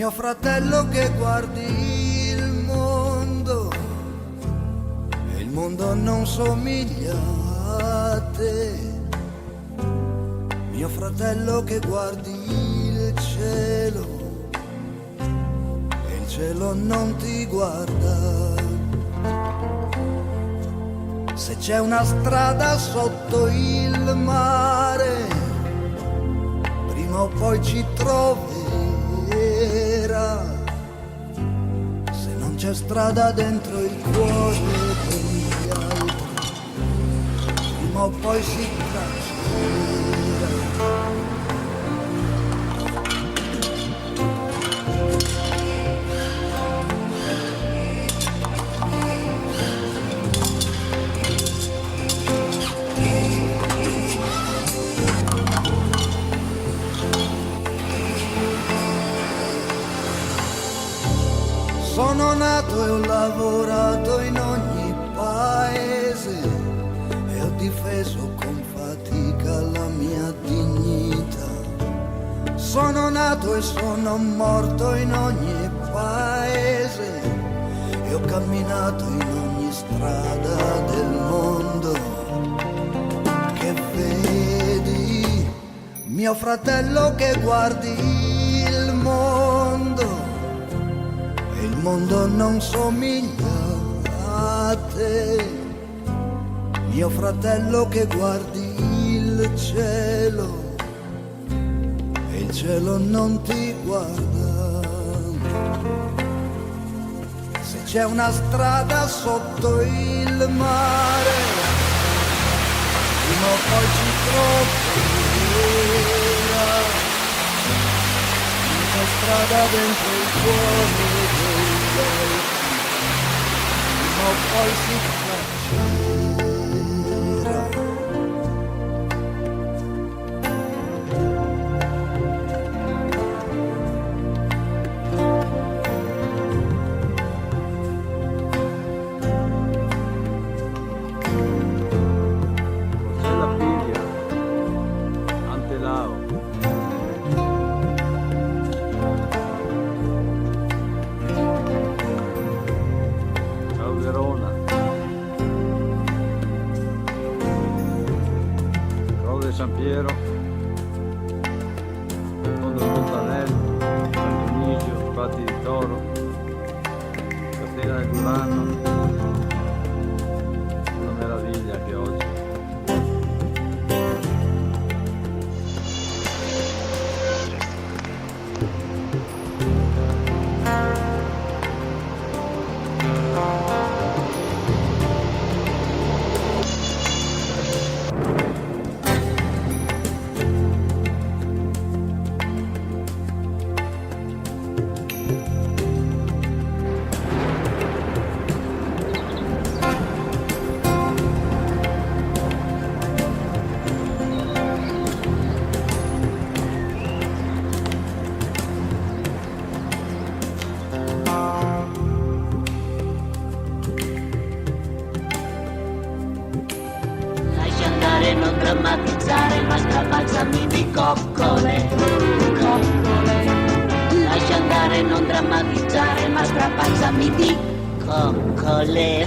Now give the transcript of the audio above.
Mio fratello che guardi il mondo e il mondo non somiglia a te. Mio fratello che guardi il cielo e il cielo non ti guarda. Se c'è una strada sotto il mare, prima o poi ci troverà. Se non c'è strada dentro il cuore degli altri, prima o poi si traccerà. Sono nato e ho lavorato in ogni paese e ho difeso con fatica la mia dignità. Sono nato e sono morto in ogni paese e ho camminato in ogni strada del mondo. Che vedi, mio fratello che guardi il mondo, il mondo non somiglia a te. Mio fratello che guardi il cielo e il cielo non ti guarda. Se c'è una strada sotto il mare, prima o poi ci troverà. C'è strada dentro il cuore degli altri, prima o poi si traccerà. C'è la figlia, Antelao. Verona, Rode San Piero, Fondo Fontanello, San Dionisio, Patti di Toro, Catena del Duranno. Una meraviglia che oggi. Non drammatizzare, ma strapazzami di coccole, coccole. Lascia andare, non drammatizzare, ma strapazzami di coccole.